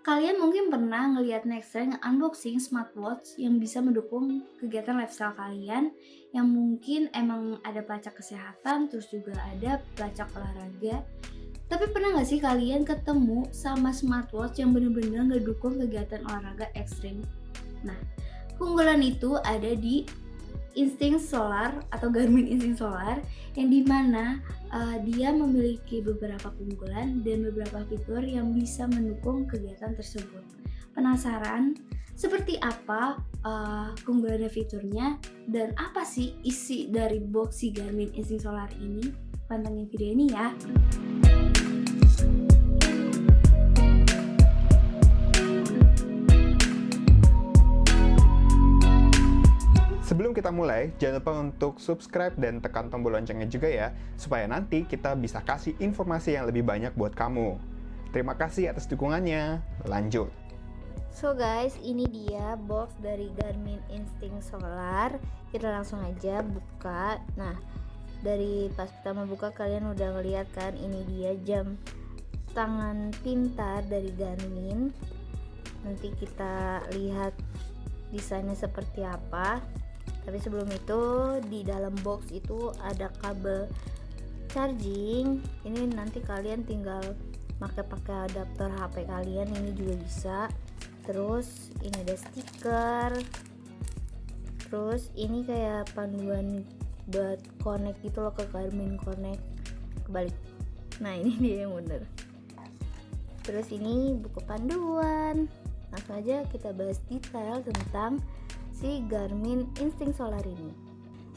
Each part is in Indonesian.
Kalian mungkin pernah ngelihat Nexttrend unboxing smartwatch yang bisa mendukung kegiatan lifestyle kalian, yang mungkin emang ada pelacak kesehatan, terus juga ada pelacak olahraga. Tapi pernah nggak sih kalian ketemu sama smartwatch yang bener-bener ngedukung kegiatan olahraga ekstrim? Nah, keunggulan itu ada di Instinct Solar atau Garmin Instinct Solar, yang dimana dia memiliki beberapa keunggulan dan beberapa fitur yang bisa mendukung kegiatan tersebut. Penasaran seperti apa keunggulan dan fiturnya, dan apa sih isi dari box si Garmin Instinct Solar ini? Pantengin video ini ya. Sebelum kita mulai, jangan lupa untuk subscribe dan tekan tombol loncengnya juga ya, supaya nanti kita bisa kasih informasi yang lebih banyak buat kamu. Terima kasih atas dukungannya. Lanjut. So guys, ini dia box dari Garmin Instinct Solar. Kita langsung aja buka. Nah, dari pas pertama buka kalian udah ngeliat kan, ini dia jam tangan pintar dari Garmin. Nanti kita lihat desainnya seperti apa. Tapi sebelum itu, di dalam box itu ada kabel charging. Ini nanti kalian tinggal pakai adapter HP kalian, ini juga bisa. Terus ini ada stiker. Terus ini kayak panduan buat connect gitu loh, ke Garmin Connect. Kebalik. Nah, ini dia yang bener. Terus ini buku panduan. Langsung aja kita bahas detail tentang si Garmin Instinct Solar ini.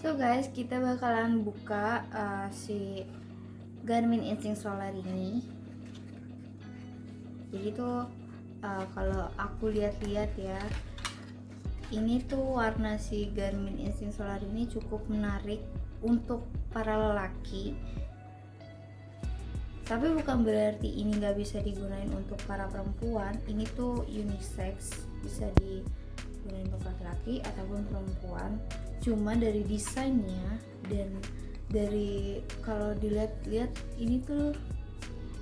So guys, kita bakalan buka si Garmin Instinct Solar ini. Jadi tuh kalau aku lihat-lihat ya, ini tuh warna si Garmin Instinct Solar ini cukup menarik untuk para lelaki. Tapi bukan berarti ini nggak bisa digunain untuk para perempuan. Ini tuh unisex, bisa digunain untuk laki-laki ataupun perempuan. Cuma dari desainnya dan dari kalau dilihat-lihat, ini tuh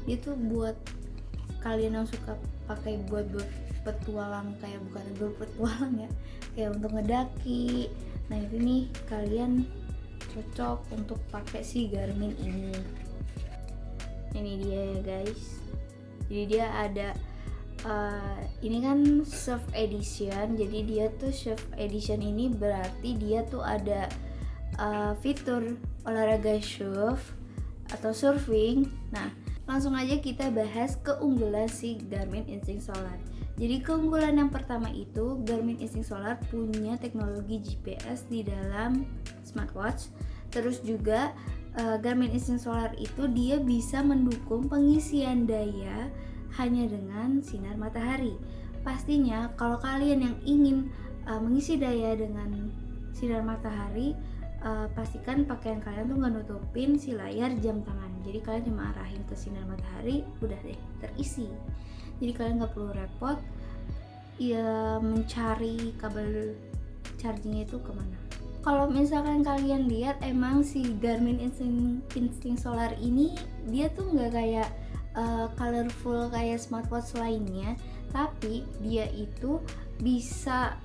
dia tuh buat kalian yang suka pakai buat petualang, kayak bukan berpetualang ya, kayak untuk ngedaki. Nah, itu nih kalian cocok untuk pakai si Garmin ini. Ini dia ya guys. Jadi dia ada ini kan surf edition. Jadi dia tuh surf edition ini berarti dia tuh ada fitur olahraga surf atau surfing. Nah, langsung aja kita bahas keunggulan si Garmin Instinct Solar. Jadi keunggulan yang pertama itu, Garmin Instinct Solar punya teknologi GPS di dalam smartwatch. Terus juga Garmin Instinct Solar itu dia bisa mendukung pengisian daya hanya dengan sinar matahari. Pastinya kalau kalian yang ingin mengisi daya dengan sinar matahari, pastikan pakaian kalian tuh nggak nutupin si layar jam tangan. Jadi kalian cuma arahin ke sinar matahari, udah deh terisi. Jadi kalian nggak perlu repot ya mencari kabel chargingnya itu kemana. Kalau misalkan kalian lihat, emang si Garmin Instinct Solar ini dia tuh nggak kayak colorful kayak smartwatch lainnya, tapi dia itu bisa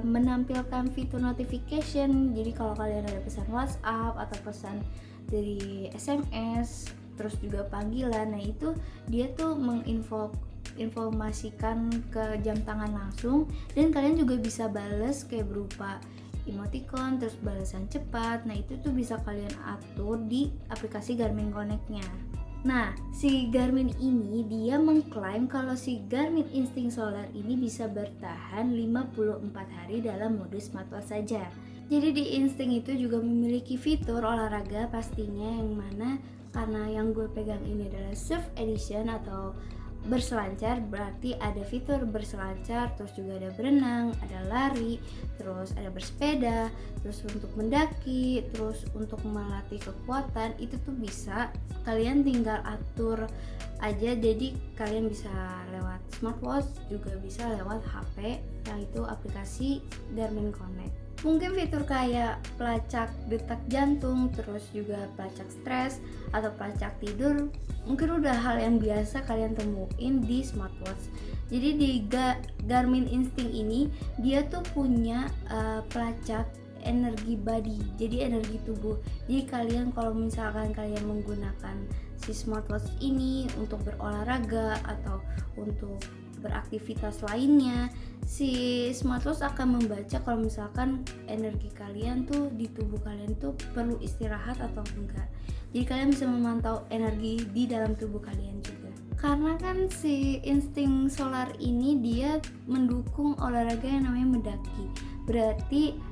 menampilkan fitur notification. Jadi kalau kalian ada pesan WhatsApp atau pesan dari SMS, terus juga panggilan, nah itu dia tuh menginformasikan ke jam tangan langsung, dan kalian juga bisa bales kayak berupa emoticon, terus balasan cepat. Nah, itu tuh bisa kalian atur di aplikasi Garmin Connect-nya. Nah, si Garmin ini dia mengklaim kalau si Garmin Instinct Solar ini bisa bertahan 54 hari dalam mode smartwatch saja. Jadi di Instinct itu juga memiliki fitur olahraga pastinya, yang mana karena yang gue pegang ini adalah Surf Edition atau berselancar, berarti ada fitur berselancar, terus juga ada berenang, ada lari, terus ada bersepeda, terus untuk mendaki, terus untuk melatih kekuatan. Itu tuh bisa kalian tinggal atur aja. Jadi kalian bisa lewat smartwatch, juga bisa lewat HP, yang itu aplikasi Garmin Connect. Mungkin fitur kayak pelacak detak jantung, terus juga pelacak stres atau pelacak tidur mungkin udah hal yang biasa kalian temuin di smartwatch. Jadi di Garmin Instinct ini dia tuh punya pelacak energi body, jadi energi tubuh. Jadi kalian kalau misalkan kalian menggunakan si smartwatch ini untuk berolahraga atau untuk beraktivitas lainnya, si smartwatch akan membaca kalau misalkan energi kalian tuh di tubuh kalian tuh perlu istirahat atau enggak. Jadi kalian bisa memantau energi di dalam tubuh kalian juga. Karena kan si Instinct Solar ini dia mendukung olahraga yang namanya mendaki. Berarti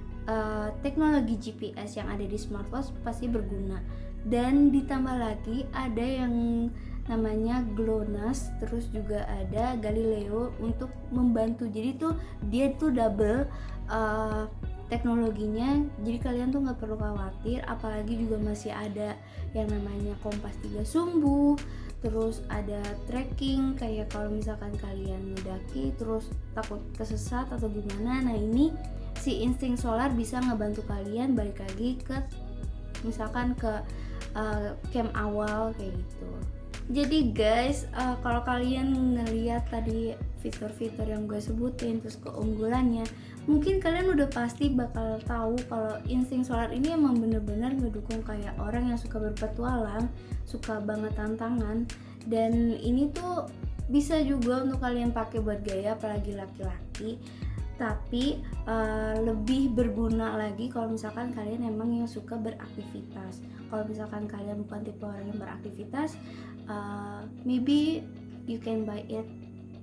teknologi GPS yang ada di smartwatch pasti berguna. Dan ditambah lagi ada yang namanya GLONASS, terus juga ada Galileo untuk membantu. Jadi tuh dia tuh double teknologinya, jadi kalian tuh nggak perlu khawatir. Apalagi juga masih ada yang namanya kompas 3 sumbu, terus ada tracking kayak kalau misalkan kalian mendaki terus takut kesesat atau gimana. Nah ini si Instinct Solar bisa ngebantu kalian balik lagi ke misalkan ke camp awal kayak gitu. Jadi guys, kalau kalian ngeliat tadi fitur-fitur yang gue sebutin terus keunggulannya, mungkin kalian udah pasti bakal tahu kalau Instinct Solar ini emang bener-bener ngedukung kayak orang yang suka berpetualang, suka banget tantangan. Dan ini tuh bisa juga untuk kalian pakai buat gaya, apalagi laki-laki. Tapi lebih berguna lagi kalau misalkan kalian emang yang suka beraktivitas. Kalau misalkan kalian bukan tipe orang yang beraktivitas, maybe you can buy it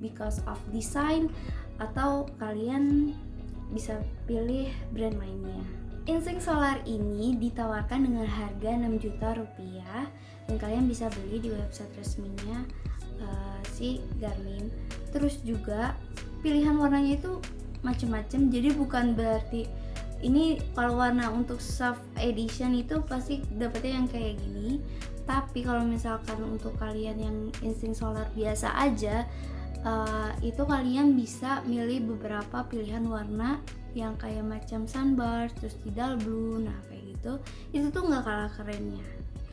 because of design, atau kalian bisa pilih brand lainnya. Instinct Solar ini ditawarkan dengan harga 6 juta rupiah dan kalian bisa beli di website resminya si Garmin. Terus juga pilihan warnanya itu macem-macem, jadi bukan berarti ini kalau warna untuk soft edition itu pasti dapetnya yang kayak gini. Tapi kalau misalkan untuk kalian yang Instinct Solar biasa aja, itu kalian bisa milih beberapa pilihan warna yang kayak macam sunburst, terus tidal blue, nah kayak gitu. Itu tuh nggak kalah kerennya.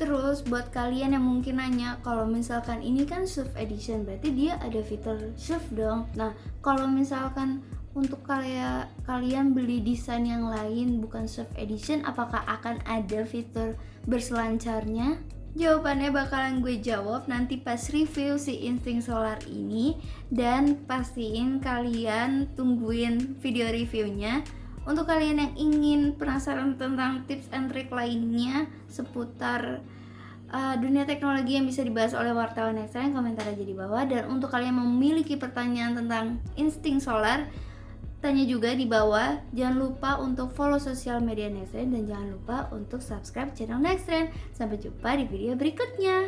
Terus buat kalian yang mungkin nanya, kalau misalkan ini kan soft edition berarti dia ada fitur soft dong. Nah kalau misalkan untuk kalian beli desain yang lain bukan soft edition, apakah akan ada fitur berselancarnya? Jawabannya bakalan gue jawab nanti pas review si Instinct Solar ini. Dan pastiin kalian tungguin video reviewnya. Untuk kalian yang ingin penasaran tentang tips and trick lainnya seputar dunia teknologi yang bisa dibahas oleh wartawan Nexttrend, komentar aja di bawah. Dan untuk kalian yang memiliki pertanyaan tentang Instinct Solar, tanya juga di bawah. Jangan lupa untuk follow sosial media Nexttrend dan jangan lupa untuk subscribe channel Nexttrend. Sampai jumpa di video berikutnya.